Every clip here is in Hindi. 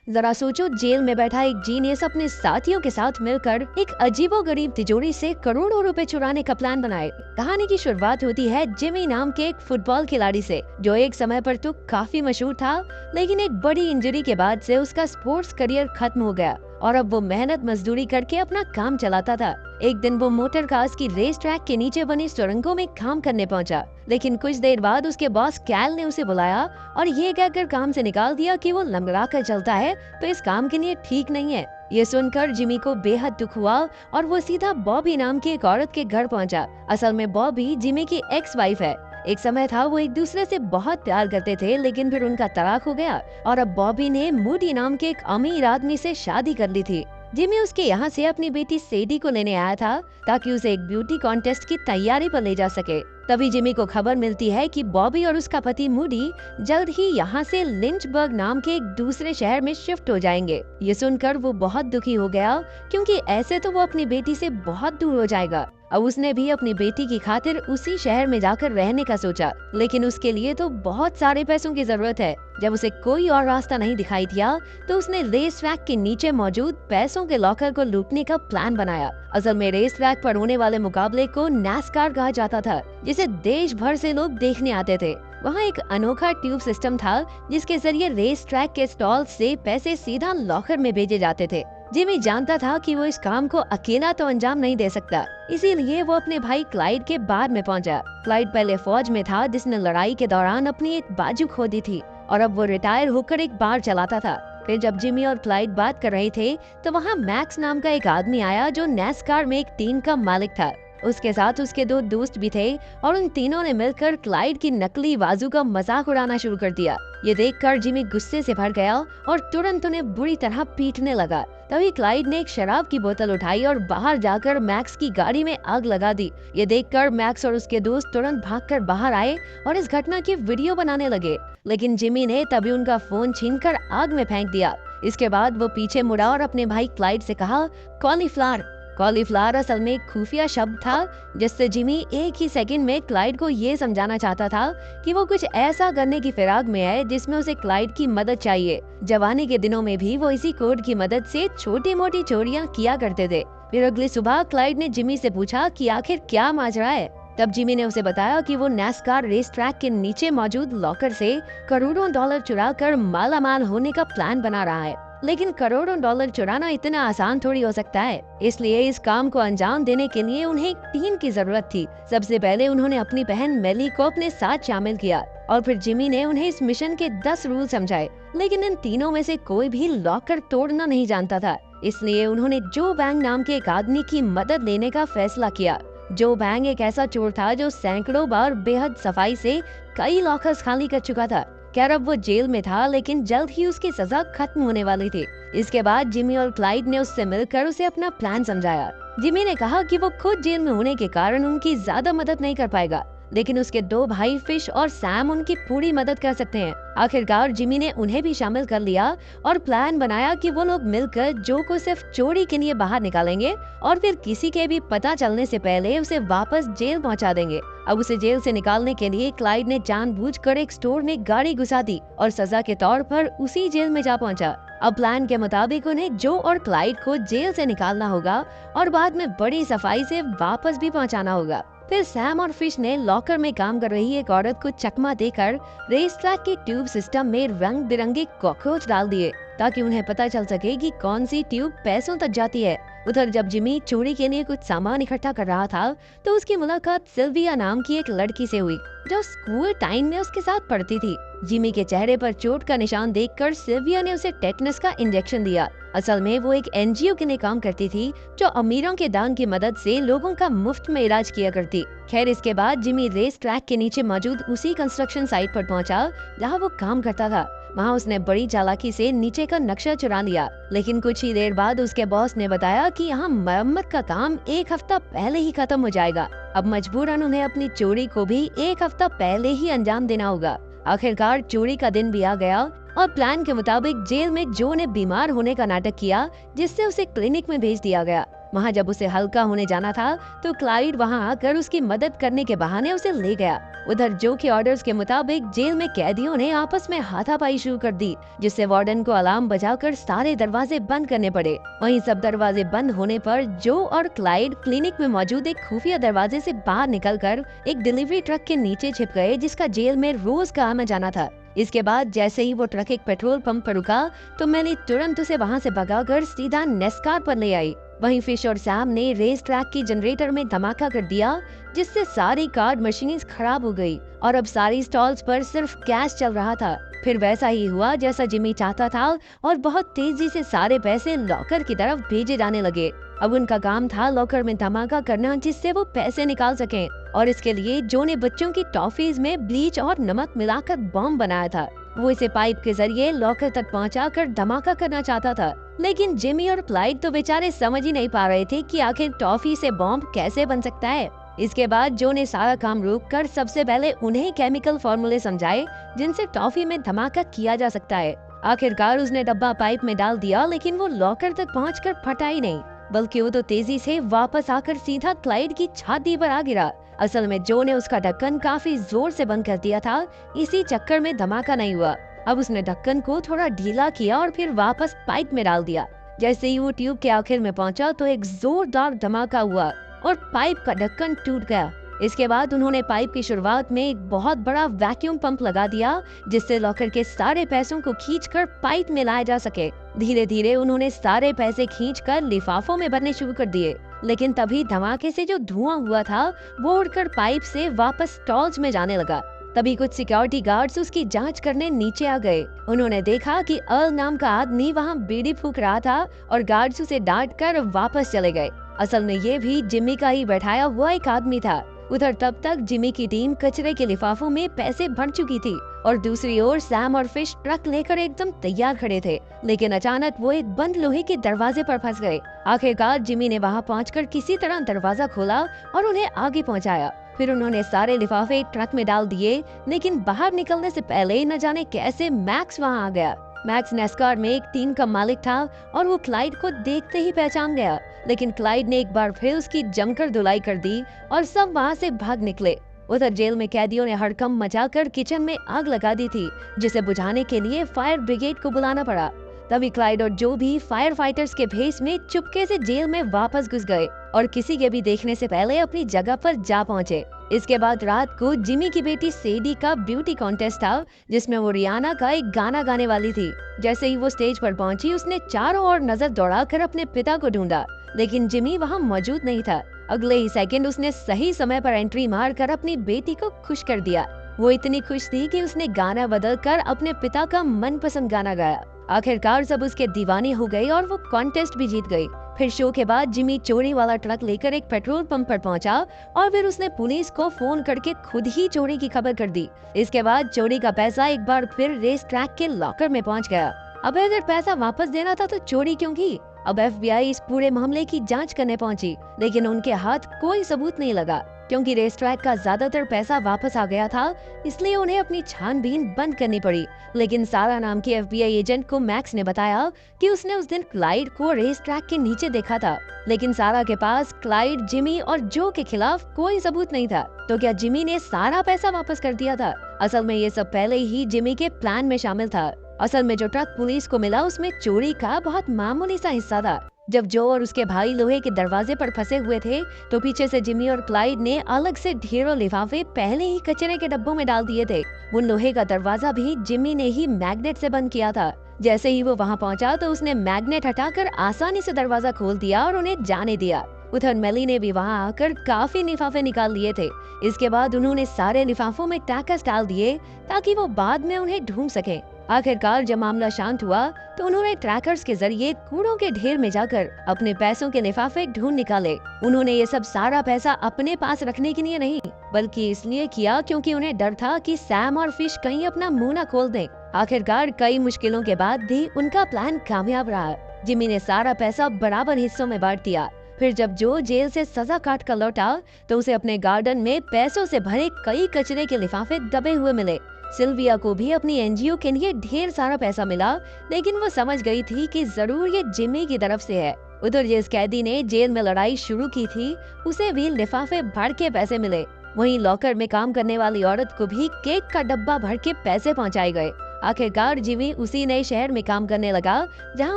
जरा सोचो, जेल में बैठा एक जीनियस अपने साथियों के साथ मिलकर एक अजीबोगरीब तिजोरी से करोड़ों रुपए चुराने का प्लान बनाए। कहानी की शुरुआत होती है जिमी नाम के एक फुटबॉल खिलाड़ी से, जो एक समय पर तो काफी मशहूर था, लेकिन एक बड़ी इंजरी के बाद से उसका स्पोर्ट्स करियर खत्म हो गया और अब वो मेहनत मजदूरी करके अपना काम चलाता था। एक दिन वो मोटर कार्स की रेस ट्रैक के नीचे बनी सुरंगों में काम करने पहुंचा, लेकिन कुछ देर बाद उसके बॉस कैल ने उसे बुलाया और ये कहकर काम से निकाल दिया कि वो लंगड़ा कर चलता है तो इस काम के लिए ठीक नहीं है। ये सुनकर जिमी को बेहद दुख हुआ और वो सीधा बॉबी नाम की एक औरत के घर पहुंचा। असल में बॉबी जिमी की एक्स वाइफ है। एक समय था वो एक दूसरे से बहुत प्यार करते थे, लेकिन फिर उनका तलाक हो गया और अब बॉबी ने मूडी नाम के एक अमीर आदमी से शादी कर ली थी। जिमी उसके यहाँ से अपनी बेटी सेडी को लेने आया था ताकि उसे एक ब्यूटी कॉन्टेस्ट की तैयारी पर ले जा सके। तभी जिमी को खबर मिलती है कि बॉबी और उसका पति मूडी जल्द ही यहाँ से लिंचबर्ग नाम के एक दूसरे शहर में शिफ्ट हो जाएंगे। ये सुनकर वो बहुत दुखी हो गया, क्योंकि ऐसे तो वो अपनी बेटी से बहुत दूर हो जाएगा। अब उसने भी अपनी बेटी की खातिर उसी शहर में जाकर रहने का सोचा, लेकिन उसके लिए तो बहुत सारे पैसों की जरूरत है। जब उसे कोई और रास्ता नहीं दिखाई दिया तो उसने रेस ट्रैक के नीचे मौजूद पैसों के लॉकर को लूटने का प्लान बनाया। असल में रेस ट्रैक पर होने वाले मुकाबले को नैस्कार कहा जाता था, जिसे देश भर से लोग देखने आते थे। वहाँ एक अनोखा ट्यूब सिस्टम था जिसके जरिए रेस ट्रैक के स्टॉल से पैसे सीधा लॉकर में भेजे जाते थे। जिमी जानता था कि वो इस काम को अकेला तो अंजाम नहीं दे सकता, इसीलिए वो अपने भाई क्लाइड के बार में पहुंचा। क्लाइड पहले फौज में था, जिसने लड़ाई के दौरान अपनी एक बाजू खो दी थी और अब वो रिटायर होकर एक बार चलाता था। फिर जब जिमी और क्लाइड बात कर रहे थे तो वहाँ मैक्स नाम का एक आदमी आया, जो नैस्कार में एक टीम का मालिक था। उसके साथ उसके दो दोस्त भी थे और उन तीनों ने मिलकर क्लाइड की नकली बाजू का मजाक उड़ाना शुरू कर दिया। ये देखकर जिमी गुस्से से भर गया और तुरंत उन्हें बुरी तरह पीटने लगा। तभी क्लाइड ने एक शराब की बोतल उठाई और बाहर जाकर मैक्स की गाड़ी में आग लगा दी। ये देखकर मैक्स और उसके दोस्त तुरंत भागकर बाहर आए और इस घटना की वीडियो बनाने लगे, लेकिन जिमी ने तभी उनका फोन छीनकर आग में फेंक दिया। इसके बाद वो पीछे मुड़ा और अपने भाई क्लाइड से कहा, कॉलीफ्लावर। कॉलीफ्लावर असल में एक खुफिया शब्द था, जिससे जिमी एक ही सेकंड में क्लाइड को ये समझाना चाहता था कि वो कुछ ऐसा करने की फिराक में है जिसमें उसे क्लाइड की मदद चाहिए। जवानी के दिनों में भी वो इसी कोड की मदद से छोटी मोटी चोरियां किया करते थे। फिर अगली सुबह क्लाइड ने जिमी से पूछा कि आखिर क्या माजरा है। तब जिमी ने उसे बताया कि वो नैस्कार रेस ट्रैक के नीचे मौजूद लॉकर से करोड़ों डॉलर चुरा कर मालामाल होने का प्लान बना रहा है। लेकिन करोड़ों डॉलर चुराना इतना आसान थोड़ी हो सकता है, इसलिए इस काम को अंजाम देने के लिए उन्हें एक टीम की जरूरत थी। सबसे पहले उन्होंने अपनी बहन मेली को अपने साथ शामिल किया और फिर जिमी ने उन्हें इस मिशन के 10 रूल समझाए। लेकिन इन तीनों में से कोई भी लॉकर तोड़ना नहीं जानता था, इसलिए उन्होंने जो बैंग नाम के एक आदमी की मदद लेने का फैसला किया। जो बैंग एक ऐसा चोर था जो सैकड़ों बार बेहद सफाई से कई लॉकर्स खाली कर चुका था। खैर अब वो जेल में था, लेकिन जल्द ही उसकी सजा खत्म होने वाली थी। इसके बाद जिमी और क्लाइड ने उससे मिलकर उसे अपना प्लान समझाया। जिमी ने कहा कि वो खुद जेल में होने के कारण उनकी ज्यादा मदद नहीं कर पाएगा, लेकिन उसके दो भाई फिश और सैम उनकी पूरी मदद कर सकते हैं। आखिरकार जिमी ने उन्हें भी शामिल कर लिया और प्लान बनाया कि वो लोग मिलकर जो को सिर्फ चोरी के लिए बाहर निकालेंगे और फिर किसी के भी पता चलने से पहले उसे वापस जेल पहुंचा देंगे। अब उसे जेल से निकालने के लिए क्लाइड ने जानबूझकर एक स्टोर में गाड़ी घुसा दी और सजा के तौर पर उसी जेल में जा पहुंचा। अब प्लान के मुताबिक उन्हें जो और क्लाइड को जेल से निकालना होगा और बाद में बड़ी सफाई से वापस भी पहुंचाना होगा। फिर सैम और फिश ने लॉकर में काम कर रही एक औरत को चकमा देकर रेस ट्रैक के ट्यूब सिस्टम में रंग बिरंगे कॉकरोच डाल दिए, ताकि उन्हें पता चल सके कि कौन सी ट्यूब पैसों तक जाती है। उधर जब जिमी चोरी के लिए कुछ सामान इकट्ठा कर रहा था तो उसकी मुलाकात सिल्विया नाम की एक लड़की से हुई, जो स्कूल टाइम में उसके साथ पढ़ती थी। जिमी के चेहरे पर चोट का निशान देखकर सिल्विया ने उसे टेटनस का इंजेक्शन दिया। असल में वो एक एनजीओ के लिए काम करती थी, जो अमीरों के दान की मदद से लोगों का मुफ्त में इलाज किया करती। खैर इसके बाद जिमी रेस ट्रैक के नीचे मौजूद उसी कंस्ट्रक्शन साइट पर पहुंचा जहां वो काम करता था। वहां उसने बड़ी चालाकी से नीचे का नक्शा चुरा लिया, लेकिन कुछ ही देर बाद उसके बॉस ने बताया कि यहाँ मरम्मत का काम एक हफ्ता पहले ही खत्म हो जाएगा। अब मजबूरन उन्हें अपनी चोरी को भी एक हफ्ता पहले ही अंजाम देना होगा। आखिरकार चोरी का दिन भी आ गया और प्लान के मुताबिक जेल में जो ने बीमार होने का नाटक किया, जिससे उसे क्लिनिक में भेज दिया गया। वहाँ जब उसे हल्का होने जाना था तो क्लाइड वहाँ आकर उसकी मदद करने के बहाने उसे ले गया। उधर जो के ऑर्डर्स के मुताबिक जेल में कैदियों ने आपस में हाथापाई शुरू कर दी, जिससे वार्डन को अलार्म बजाकर सारे दरवाजे बंद करने पड़े। वहीं सब दरवाजे बंद होने पर जो और क्लाइड क्लिनिक में मौजूद एक खुफिया दरवाजे से बाहर निकलकर एक डिलीवरी ट्रक के नीचे छिप गए, जिसका जेल में रोज का आना जाना था। इसके बाद जैसे ही वो ट्रक एक पेट्रोल पंप पर रुका तो मेली तुरंत उसे वहाँ से भगाकर सीधा नेस्कार पर ले आई। वहीं फिश और सैम ने रेस ट्रैक की जनरेटर में धमाका कर दिया, जिससे सारी कार्ड मशीन्स खराब हो गई और अब सारी स्टॉल्स पर सिर्फ कैश चल रहा था। फिर वैसा ही हुआ जैसा जिमी चाहता था और बहुत तेजी से सारे पैसे लॉकर की तरफ भेजे जाने लगे। अब उनका काम था लॉकर में धमाका करना, जिससे वो पैसे निकाल सकें, और इसके लिए जो ने बच्चों की टॉफीज में ब्लीच और नमक मिलाकर बम बनाया था। वो इसे पाइप के जरिए लॉकर तक पहुंचाकर धमाका करना चाहता था, लेकिन जिमी और क्लाइड तो बेचारे समझ ही नहीं पा रहे थे कि आखिर टॉफी से बॉम्ब कैसे बन सकता है। इसके बाद जो ने सारा काम रोककर सबसे पहले उन्हें केमिकल फॉर्मूले समझाए जिनसे टॉफी में धमाका किया जा सकता है। आखिरकार उसने डब्बा पाइप में डाल दिया, लेकिन वो लॉकर तक पहुंचकर फटा ही नहीं, बल्कि वो तो तेजी से वापस आकर सीधा क्लाइड की छाती पर आ गिरा। असल में जो ने उसका ढक्कन काफी जोर से बंद कर दिया था, इसी चक्कर में धमाका नहीं हुआ। अब उसने ढक्कन को थोड़ा ढीला किया और फिर वापस पाइप में डाल दिया। जैसे ही वो ट्यूब के आखिर में पहुंचा तो एक जोरदार धमाका हुआ और पाइप का ढक्कन टूट गया। इसके बाद उन्होंने पाइप की शुरुआत में एक बहुत बड़ा वैक्यूम पंप लगा दिया, जिससे लॉकर के सारे पैसों को खींचकर पाइप में लाया जा सके। धीरे धीरे उन्होंने सारे पैसे खींचकर लिफाफों में भरने शुरू कर दिए, लेकिन तभी धमाके से जो धुआं हुआ था वो उड़कर पाइप से वापस स्टॉल्स में जाने लगा। तभी कुछ सिक्योरिटी गार्ड्स उसकी जांच करने नीचे आ गए। उन्होंने देखा कि अर्ल नाम का आदमी वहां बीड़ी फूंक रहा था और गार्ड्स उसे डांट कर वापस चले गए। असल में ये भी जिमी का ही बैठाया हुआ एक आदमी था। उधर तब तक जिमी की टीम कचरे के लिफाफों में पैसे भर चुकी थी और दूसरी ओर सैम और फिश ट्रक लेकर एकदम तैयार खड़े थे, लेकिन अचानक वो एक बंद लोहे के दरवाजे पर फंस गए। आखिरकार जिमी ने वहां पहुंचकर किसी तरह दरवाजा खोला और उन्हें आगे पहुंचाया। फिर उन्होंने सारे लिफाफे ट्रक में डाल दिए, लेकिन बाहर निकलने से पहले न जाने कैसे मैक्स वहां आ गया। मैक्स नेस्कार में एक टीम का मालिक था और वो क्लाइड को देखते ही पहचान गया, लेकिन क्लाइड ने एक बार फिर उसकी जमकर धुलाई कर दी और सब वहां से भाग निकले। उधर जेल में कैदियों ने हड़कंप मचाकर किचन में आग लगा दी थी, जिसे बुझाने के लिए फायर ब्रिगेड को बुलाना पड़ा। तभी क्लाइड और जो भी फायर फाइटर्स के भेष में चुपके से जेल में वापस घुस गए और किसी के भी देखने से पहले अपनी जगह पर जा पहुंचे। इसके बाद रात को जिमी की बेटी सेडी का ब्यूटी कॉन्टेस्ट था, जिसमें वो रियाना का एक गाना गाने वाली थी। जैसे ही वो स्टेज पर पहुंची, उसने चारों ओर नजर दौड़ाकर अपने पिता को ढूंढा, लेकिन जिमी वहां मौजूद नहीं था। अगले ही सेकंड उसने सही समय पर एंट्री मारकर अपनी बेटी को खुश कर दिया। वो इतनी खुश थी कि उसने गाना बदलकर अपने पिता का मनपसंद गाना गाया। आखिरकार सब उसके दीवाने हो गए और वो कॉन्टेस्ट भी जीत गई। फिर शो के बाद जिमी चोरी वाला ट्रक लेकर एक पेट्रोल पंप पर पहुंचा और फिर उसने पुलिस को फोन करके खुद ही चोरी की खबर कर दी। इसके बाद चोरी का पैसा एक बार फिर रेस ट्रैक के लॉकर में पहुंच गया। अब अगर पैसा वापस देना था तो चोरी क्यों की? अब FBI इस पूरे मामले की जांच करने पहुंची, लेकिन उनके हाथ कोई सबूत नहीं लगा। क्योंकि रेस ट्रैक का ज्यादातर पैसा वापस आ गया था, इसलिए उन्हें अपनी छानबीन बंद करनी पड़ी। लेकिन सारा नाम के FBI एजेंट को मैक्स ने बताया कि उसने उस दिन क्लाइड को रेस ट्रैक के नीचे देखा था, लेकिन सारा के पास क्लाइड, जिमी और जो के खिलाफ कोई सबूत नहीं था। तो क्या जिमी ने सारा पैसा वापस कर दिया था? असल में ये सब पहले ही जिमी के प्लान में शामिल था। असल में जो ट्रक पुलिस को मिला उसमें चोरी का बहुत मामूली सा हिस्सा था। जब जो और उसके भाई लोहे के दरवाजे पर फंसे हुए थे, तो पीछे से जिमी और क्लाइड ने अलग से ढेरों लिफाफे पहले ही कचरे के डब्बों में डाल दिए थे। वो लोहे का दरवाजा भी जिमी ने ही मैग्नेट से बंद किया था। जैसे ही वो वहां पहुंचा तो उसने मैग्नेट हटाकर आसानी से दरवाजा खोल दिया और उन्हें जाने दिया। उधर मेली ने भी वहां आकर काफी लिफाफे निकाल लिए थे। इसके बाद उन्होंने सारे लिफाफों में टैकस डाल दिए ताकि वो बाद में उन्हें ढूंढ सके। आखिरकार जब मामला शांत हुआ तो उन्होंने ट्रैकर्स के जरिए कूड़ों के ढेर में जाकर अपने पैसों के लिफाफे ढूंढ निकाले। उन्होंने ये सब सारा पैसा अपने पास रखने के लिए नहीं, बल्कि इसलिए किया क्योंकि उन्हें डर था कि सैम और फिश कहीं अपना मुंह न खोल दें। आखिरकार कई मुश्किलों के बाद भी उनका प्लान कामयाब रहा। जिमी ने सारा पैसा बराबर हिस्सों में बांट दिया। फिर जब जो जेल से सजा काट कर लौटा तो उसे अपने गार्डन में पैसों से भरे कई कचरे के लिफाफे दबे हुए मिले। सिल्विया को भी अपनी NGO के लिए ढेर सारा पैसा मिला, लेकिन वो समझ गई थी कि जरूर ये जिमी की तरफ से है। उधर जिस कैदी ने जेल में लड़ाई शुरू की थी, उसे भी लिफाफे भर के पैसे मिले। वहीं लॉकर में काम करने वाली औरत को भी केक का डब्बा भर के पैसे पहुंचाए गए। आखिरकार जिमी उसी नए शहर में काम करने लगा जहां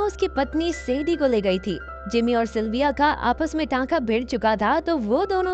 उसकी पत्नी सेडी को ले गई थी। जिमी और सिल्विया का आपस में टांका भिड़ चुका था, तो वो दोनों